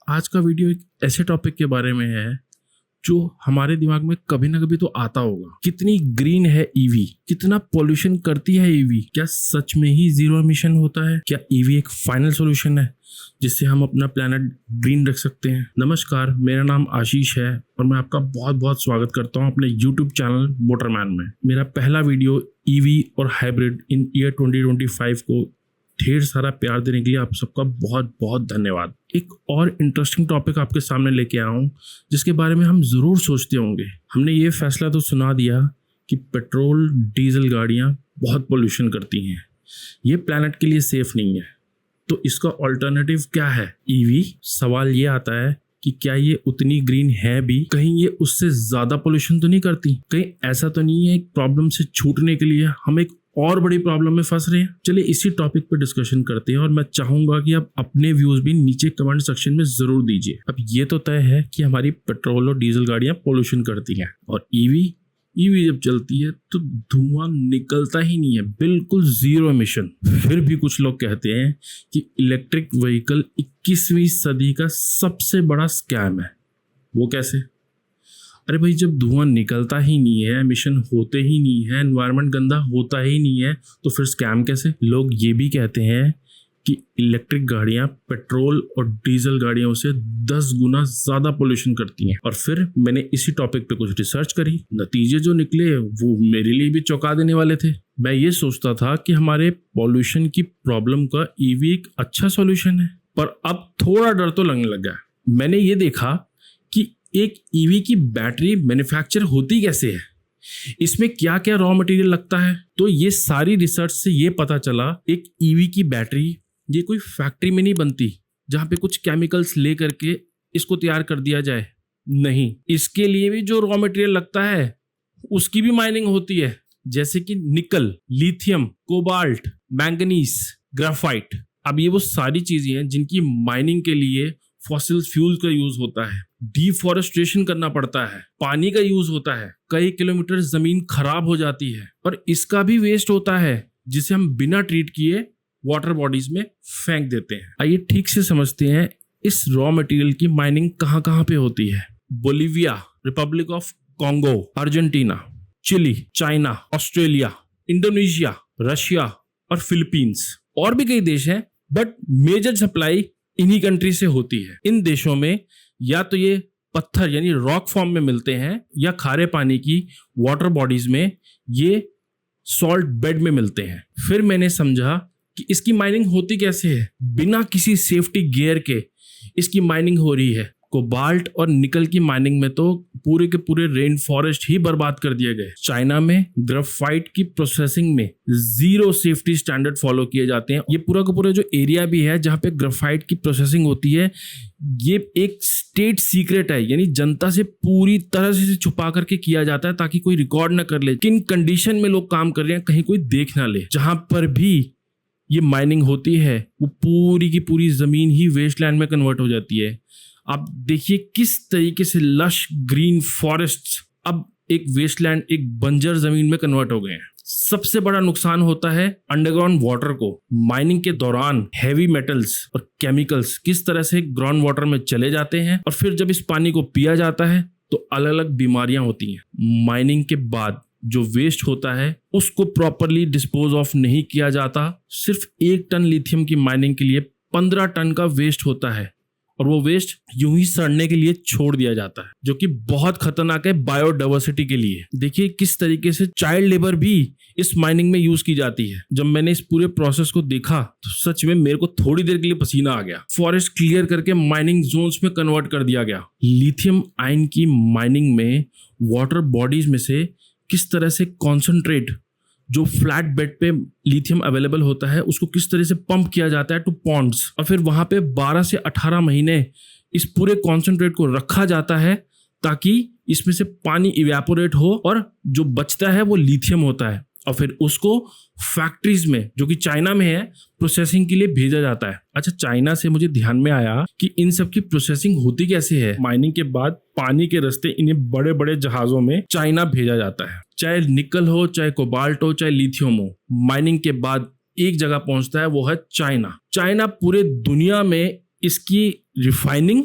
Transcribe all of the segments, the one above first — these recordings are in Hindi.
आज का वीडियो एक ऐसे टॉपिक के बारे में है जो हमारे दिमाग में कभी ना कभी तो आता होगा। कितनी ग्रीन है ईवी, कितना पोल्यूशन करती है ईवी, क्या सच में ही जीरो एमिशन होता है, क्या ईवी एक फाइनल सॉल्यूशन है जिससे हम अपना प्लेनेट ग्रीन रख सकते हैं। नमस्कार, मेरा नाम आशीष है और मैं आपका बहुत बहुत स्वागत करता हूं अपने YouTube चैनल मोटरमैन में। मेरा पहला वीडियो ईवी और हाइब्रिड इन ईयर 2025 को ढेर सारा प्यार देने के लिए आप सबका बहुत बहुत धन्यवाद। एक और इंटरेस्टिंग टॉपिक आपके सामने लेके आया हूँ जिसके बारे में हम ज़रूर सोचते होंगे। हमने ये फैसला तो सुना दिया कि पेट्रोल डीजल गाड़ियाँ बहुत पोल्यूशन करती हैं, ये प्लैनेट के लिए सेफ नहीं है, तो इसका ऑल्टरनेटिव क्या है ईवी। सवाल ये आता है कि क्या ये उतनी ग्रीन है भी, कहीं ये उससे ज़्यादा पोल्यूशन तो नहीं करती, कहीं ऐसा तो नहीं है एक प्रॉब्लम से छूटने के लिए हम एक और बड़ी प्रॉब्लम में फंस रहे हैं। चलिए इसी टॉपिक पे डिस्कशन करते हैं और मैं चाहूंगा कि आप अपने व्यूज भी नीचे कमेंट सेक्शन में जरूर दीजिए। अब ये तो तय है कि हमारी पेट्रोल और डीजल गाड़ियां पोल्यूशन करती हैं और ईवी जब चलती है तो धुआं निकलता ही नहीं है, बिल्कुल जीरो एमिशन। फिर भी कुछ लोग कहते हैं कि इलेक्ट्रिक व्हीकल 21वीं सदी का सबसे बड़ा स्कैम है। वो कैसे? अरे भाई, जब धुआं निकलता ही नहीं है, एमिशन होते ही नहीं है, एनवायरनमेंट गंदा होता ही नहीं है, तो फिर स्कैम कैसे? लोग ये भी कहते हैं कि इलेक्ट्रिक गाड़ियां पेट्रोल और डीजल गाड़ियों से 10 गुना ज़्यादा पोल्यूशन करती हैं। और फिर मैंने इसी टॉपिक पे कुछ रिसर्च करी, नतीजे जो निकले वो मेरे लिए भी चौंका देने वाले थे। मैं ये सोचता था कि हमारे पॉल्यूशन की प्रॉब्लम का ईवी एक अच्छा सॉल्यूशन है, पर अब थोड़ा डर तो लगने लगा। मैंने ये देखा कि एक ईवी की बैटरी मैन्युफैक्चर होती कैसे है, इसमें क्या क्या रॉ मटेरियल लगता है। तो ये सारी रिसर्च से ये पता चला एक ईवी की बैटरी ये कोई फैक्ट्री में नहीं बनती जहाँ पे कुछ केमिकल्स ले करके इसको तैयार कर दिया जाए। नहीं, इसके लिए भी जो रॉ मटेरियल लगता है उसकी भी माइनिंग होती है, जैसे कि निकल, लिथियम, कोबाल्ट, मैंगनीज, ग्राफाइट। अब ये वो सारी चीजें हैं जिनकी माइनिंग के लिए फॉसिल फ्यूल का यूज होता है, डिफॉरेस्टेशन करना पड़ता है, पानी का यूज होता है, कई किलोमीटर जमीन खराब हो जाती है और इसका भी वेस्ट होता है जिसे हम बिना ट्रीट किए वाटर बॉडीज में फेंक देते हैं। आइए ठीक से समझते हैं इस रॉ मटेरियल की माइनिंग कहाँ कहाँ पे होती है। Bolivia, Republic of Congo, Argentina, Chile, China, Australia, Indonesia, Russia और फिलीपींस, और भी कई देश हैं, बट मेजर सप्लाई इन्हीं कंट्री से होती है। इन देशों में या तो ये पत्थर यानी रॉक फॉर्म में मिलते हैं या खारे पानी की वाटर बॉडीज में ये सॉल्ट बेड में मिलते हैं। फिर मैंने समझा कि इसकी माइनिंग होती कैसे है। बिना किसी सेफ्टी गियर के इसकी माइनिंग हो रही है। कोबाल्ट और निकल की माइनिंग में तो पूरे के पूरे रेन फॉरेस्ट ही बर्बाद कर दिए गए। चाइना में ग्रेफाइट की प्रोसेसिंग में जीरो सेफ्टी स्टैंडर्ड फॉलो किए जाते हैं। ये पूरा का पूरा जो एरिया भी है जहाँ पे ग्रेफाइट की प्रोसेसिंग होती है, ये एक स्टेट सीक्रेट है, यानी जनता से पूरी तरह से छुपा करके किया जाता है ताकि कोई रिकॉर्ड ना कर ले किन कंडीशन में लोग काम कर रहे हैं, कहीं कोई देख ना ले। जहां पर भी ये माइनिंग होती है वो पूरी की पूरी जमीन ही वेस्टलैंड में कन्वर्ट हो जाती है। आप देखिए किस तरीके से लश ग्रीन फॉरेस्ट्स अब एक वेस्टलैंड, एक बंजर जमीन में कन्वर्ट हो गए हैं। सबसे बड़ा नुकसान होता है अंडरग्राउंड वाटर को। माइनिंग के दौरान हैवी मेटल्स और केमिकल्स किस तरह से ग्राउंड वाटर में चले जाते हैं और फिर जब इस पानी को पिया जाता है तो अलग अलग बीमारियां होती हैं। माइनिंग के बाद जो वेस्ट होता है उसको प्रॉपरली डिस्पोज ऑफ नहीं किया जाता। सिर्फ 1 टन लिथियम की माइनिंग के लिए 15 टन का वेस्ट होता है और वो वेस्ट यूं ही सड़ने के लिए छोड़ दिया जाता है, जो कि बहुत खतरनाक है बायोडाइवर्सिटी के लिए। देखिए किस तरीके से चाइल्ड लेबर भी इस माइनिंग में यूज की जाती है। जब मैंने इस पूरे प्रोसेस को देखा तो सच में मेरे को थोड़ी देर के लिए पसीना आ गया। फॉरेस्ट क्लियर करके माइनिंग जोन्स में कन्वर्ट कर दिया गया। लिथियम आयन की माइनिंग में वाटर बॉडीज में से किस तरह से कॉन्सेंट्रेट जो फ्लैट बेड पे लिथियम अवेलेबल होता है उसको किस तरह से पंप किया जाता है टू पॉन्ड्स, और फिर वहां पे 12 से 18 महीने इस पूरे कॉन्सेंट्रेट को रखा जाता है ताकि इसमें से पानी इवेपोरेट हो और जो बचता है वो लिथियम होता है और फिर उसको फैक्ट्रीज में जो कि चाइना में है प्रोसेसिंग के लिए भेजा जाता है। अच्छा, चाइना से मुझे ध्यान में आया कि इन सब की प्रोसेसिंग होती कैसे है। माइनिंग के बाद पानी के रास्ते इन्हें बड़े बड़े जहाजों में चाइना भेजा जाता है। चाहे निकल हो, चाहे कोबाल्ट हो, चाहे लिथियम हो, माइनिंग के बाद एक जगह पहुंचता है, वो है चाइना। चाइना पूरे दुनिया में इसकी रिफाइनिंग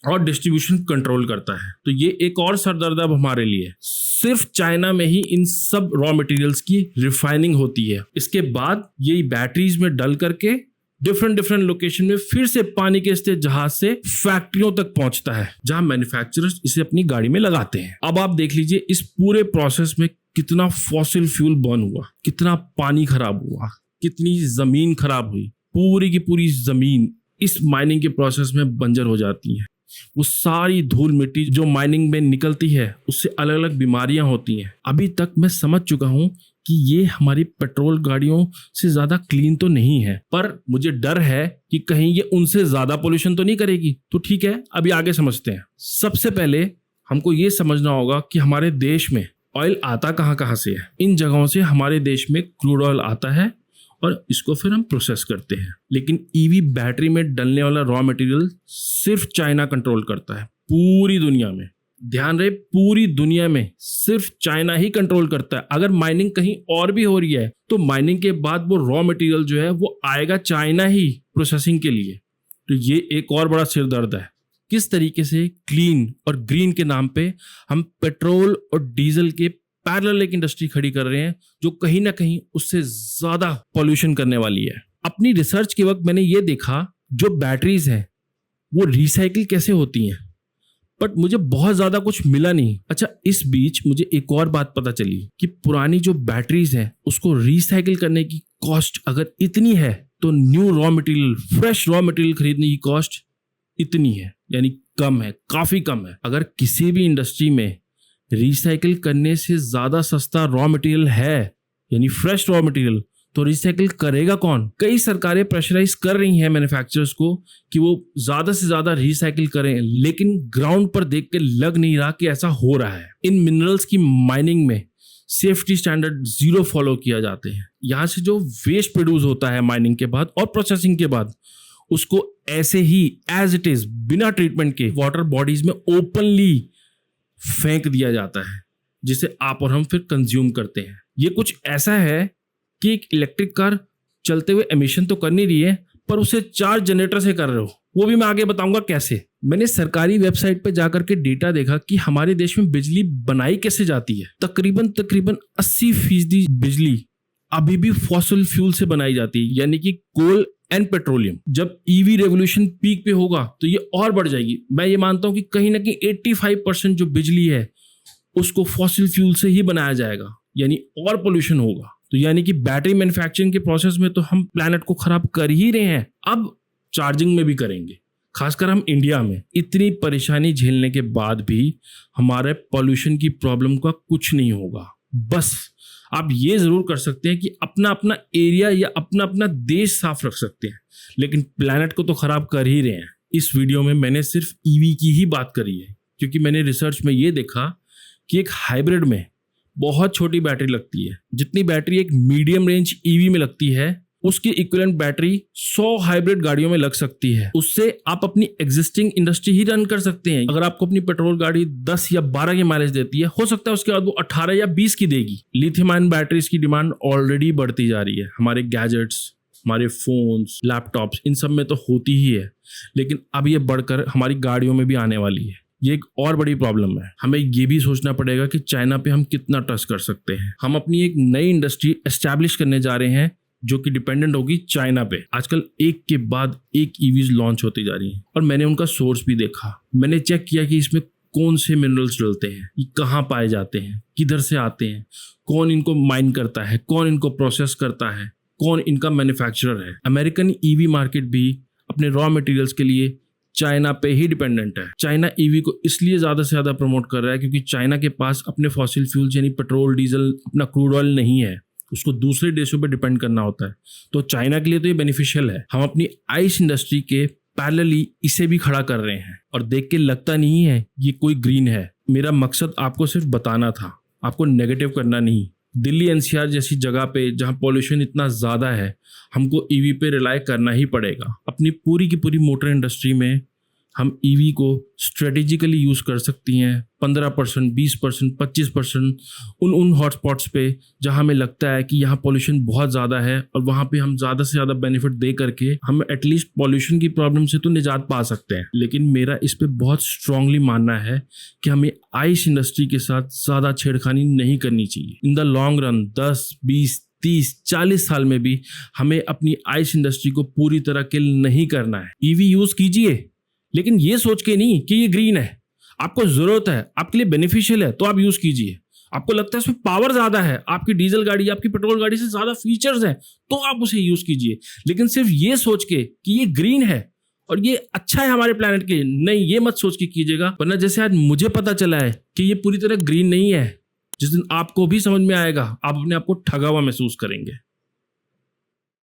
और डिस्ट्रीब्यूशन कंट्रोल करता है। तो ये एक और सरदर्द अब हमारे लिए, सिर्फ चाइना में ही इन सब रॉ मटेरियल्स की रिफाइनिंग होती है। इसके बाद ये बैटरीज में डल करके डिफरेंट लोकेशन में फिर से पानी के स्थिर जहाज से फैक्ट्रियों तक पहुंचता है, जहां मैन्युफैक्चरर्स इसे अपनी गाड़ी में लगाते हैं। अब आप देख लीजिए इस पूरे प्रोसेस में कितना फॉसिल फ्यूल बर्न हुआ, कितना पानी खराब हुआ, कितनी जमीन खराब हुई। पूरी की पूरी जमीन इस माइनिंग के प्रोसेस में बंजर हो जाती है। वो सारी धूल मिट्टी जो माइनिंग में निकलती है उससे अलग अलग बीमारियां होती हैं। अभी तक मैं समझ चुका हूं कि ये हमारी पेट्रोल गाड़ियों से ज्यादा क्लीन तो नहीं है, पर मुझे डर है कि कहीं ये उनसे ज्यादा पोल्यूशन तो नहीं करेगी। तो ठीक है, अभी आगे समझते हैं। सबसे पहले हमको ये समझना होगा कि हमारे देश में ऑयल आता कहाँ से है। इन जगहों से हमारे देश में क्रूड ऑयल आता है और इसको फिर हम प्रोसेस करते हैं। लेकिन ईवी बैटरी में डलने वाला रॉ मटेरियल सिर्फ चाइना कंट्रोल करता है पूरी दुनिया में। ध्यान रहे, पूरी दुनिया में सिर्फ चाइना ही कंट्रोल करता है। अगर माइनिंग कहीं और भी हो रही है तो माइनिंग के बाद वो रॉ मटेरियल जो है वो आएगा चाइना ही प्रोसेसिंग के लिए। तो ये एक और बड़ा सिरदर्द है, किस तरीके से क्लीन और ग्रीन के नाम पे हम पेट्रोल और डीजल के पैरेलल एक इंडस्ट्री खड़ी कर रहे हैं जो कहीं ना कहीं उससे ज्यादा पॉल्यूशन करने वाली है। अपनी रिसर्च के वक्त मैंने ये देखा जो बैटरीज हैं वो रिसाइकिल कैसे होती हैं, बट मुझे बहुत ज्यादा कुछ मिला नहीं। अच्छा, इस बीच मुझे एक और बात पता चली कि पुरानी जो बैटरीज हैं उसको रिसाइकिल करने की कॉस्ट अगर इतनी है तो new raw material, fresh raw material खरीदने की कॉस्ट इतनी है, यानी कम है, काफी कम है। अगर किसी भी इंडस्ट्री में रिसाइकिल करने से ज्यादा सस्ता रॉ मटेरियल है, यानी फ्रेश रॉ मटेरियल, तो रिसाइकिल करेगा कौन? कई सरकारें प्रेशराइज कर रही हैं मैन्युफैक्चरर्स को कि वो ज्यादा से ज्यादा रिसाइकिल करें, लेकिन ग्राउंड पर देख के लग नहीं रहा कि ऐसा हो रहा है। इन मिनरल्स की माइनिंग में सेफ्टी स्टैंडर्ड 0 फॉलो किया जाते हैं। यहाँ से जो वेस्ट प्रोड्यूस होता है माइनिंग के बाद और प्रोसेसिंग के बाद, उसको ऐसे ही एज इट इज बिना ट्रीटमेंट के वाटर बॉडीज में ओपनली फेंक दिया जाता है, जिसे आप और हम फिर कंज्यूम करते हैं। ये कुछ ऐसा है कि एक इलेक्ट्रिक कार चलते हुए एमिशन तो कर नहीं रही है, पर उसे 4 जनरेटर से कर रहे हो। वो भी मैं आगे बताऊंगा कैसे। मैंने सरकारी वेबसाइट पे जाकर के डेटा देखा कि हमारे देश में बिजली बनाई कैसे जाती है। तकरीबन 80% बिजली अभी भी फॉसिल फ्यूल से बनाई जाती है, यानी कि कोल एंड पेट्रोलियम। जब ईवी रेवोल्यूशन पीक पे होगा तो ये और बढ़ जाएगी। मैं ये मानता हूं कि कहीं ना कहीं 85% जो बिजली है उसको फॉसिल फ्यूल से ही बनाया जाएगा, यानी और पोल्यूशन होगा। तो यानी कि बैटरी मैन्युफैक्चरिंग के प्रोसेस में तो हम प्लैनेट को खराब कर ही रहे हैं, अब चार्जिंग में भी करेंगे। खासकर हम इंडिया में इतनी परेशानी झेलने के बाद भी हमारे पॉल्यूशन की प्रॉब्लम का कुछ नहीं होगा। बस आप ये जरूर कर सकते हैं कि अपना अपना एरिया या अपना अपना देश साफ रख सकते हैं, लेकिन प्लैनेट को तो खराब कर ही रहे हैं। इस वीडियो में मैंने सिर्फ ईवी की ही बात करी है, क्योंकि मैंने रिसर्च में ये देखा कि एक हाइब्रिड में बहुत छोटी बैटरी लगती है। जितनी बैटरी एक मीडियम रेंज ईवी में लगती है, उसकी इक्विवेलेंट बैटरी 100 हाइब्रिड गाड़ियों में लग सकती है। उससे आप अपनी एग्जिस्टिंग इंडस्ट्री ही रन कर सकते हैं। अगर आपको अपनी पेट्रोल गाड़ी 10 या 12 की माइलेज देती है, हो सकता है उसके बाद वो 18 या 20 की देगी। लिथियम आयन बैटरीज की डिमांड ऑलरेडी बढ़ती जा रही है। हमारे गैजेट्स, हमारे फोन्स, लैपटॉप्स, इन सब में तो होती ही है, लेकिन अब ये बढ़कर हमारी गाड़ियों में भी आने वाली है। ये एक और बड़ी प्रॉब्लम है। हमें ये भी सोचना पड़ेगा कि चाइना पे हम कितना ट्रस्ट कर सकते हैं। हम अपनी एक नई इंडस्ट्री एस्टैब्लिश करने जा रहे हैं जो कि डिपेंडेंट होगी चाइना पे। आजकल एक के बाद एक ईवीज लॉन्च होती जा रही हैं और मैंने उनका सोर्स भी देखा। मैंने चेक किया कि इसमें कौन से मिनरल्स डलते हैं, ये कहाँ पाए जाते हैं, किधर से आते हैं, कौन इनको माइन करता है, कौन इनको प्रोसेस करता है, कौन इनका मैन्युफैक्चरर है। अमेरिकन ईवी मार्केट भी अपने रॉ मटेरियल्स के लिए चाइना पे ही डिपेंडेंट है। चाइना ईवी को इसलिए ज्यादा से ज्यादा प्रमोट कर रहा है क्योंकि चाइना के पास अपने फॉसिल फ्यूल्स यानी पेट्रोल, डीजल, अपना क्रूड ऑयल नहीं है। उसको दूसरे देशों पे डिपेंड करना होता है। तो चाइना के लिए तो ये बेनिफिशियल है। हम अपनी आइस इंडस्ट्री के पैरेलली इसे भी खड़ा कर रहे हैं और देख के लगता नहीं है ये कोई ग्रीन है। मेरा मकसद आपको सिर्फ बताना था, आपको नेगेटिव करना नहीं। दिल्ली एनसीआर जैसी जगह पे जहाँ पॉल्यूशन इतना ज़्यादा है, हमको ईवी पे रिलाई करना ही पड़ेगा। अपनी पूरी की पूरी मोटर इंडस्ट्री में हम ईवी को स्ट्रेटेजिकली यूज कर सकती हैं 15%, 20%, 25% उन हॉटस्पॉट्स पे जहां हमें लगता है कि यहाँ पॉल्यूशन बहुत ज़्यादा है, और वहां पे हम ज़्यादा से ज़्यादा बेनिफिट दे करके हम एटलीस्ट पॉल्यूशन की प्रॉब्लम से तो निजात पा सकते हैं। लेकिन मेरा इस पे बहुत स्ट्रांगली मानना है कि हमें आइस इंडस्ट्री के साथ ज़्यादा छेड़खानी नहीं करनी चाहिए। इन द लॉन्ग रन 10, 20, 30, 40 साल में भी हमें अपनी आइस इंडस्ट्री को पूरी तरह किल नहीं करना है। ईवी यूज कीजिए, लेकिन ये सोच के नहीं कि ये ग्रीन है, आपको जरूरत है, आपके लिए बेनिफिशियल है तो आप यूज कीजिए। आपको लगता है इसमें पावर ज्यादा है, आपकी डीजल गाड़ी, आपकी पेट्रोल गाड़ी से ज्यादा फीचर्स हैं, तो आप उसे यूज कीजिए। लेकिन सिर्फ ये सोच के कि ये ग्रीन है और ये अच्छा है हमारे प्लेनेट के, नहीं, ये मत सोच के कीजिएगा। वरना जैसे आज मुझे पता चला है कि ये पूरी तरह ग्रीन नहीं है, जिस दिन आपको भी समझ में आएगा आप अपने आप को ठगा हुआ महसूस करेंगे।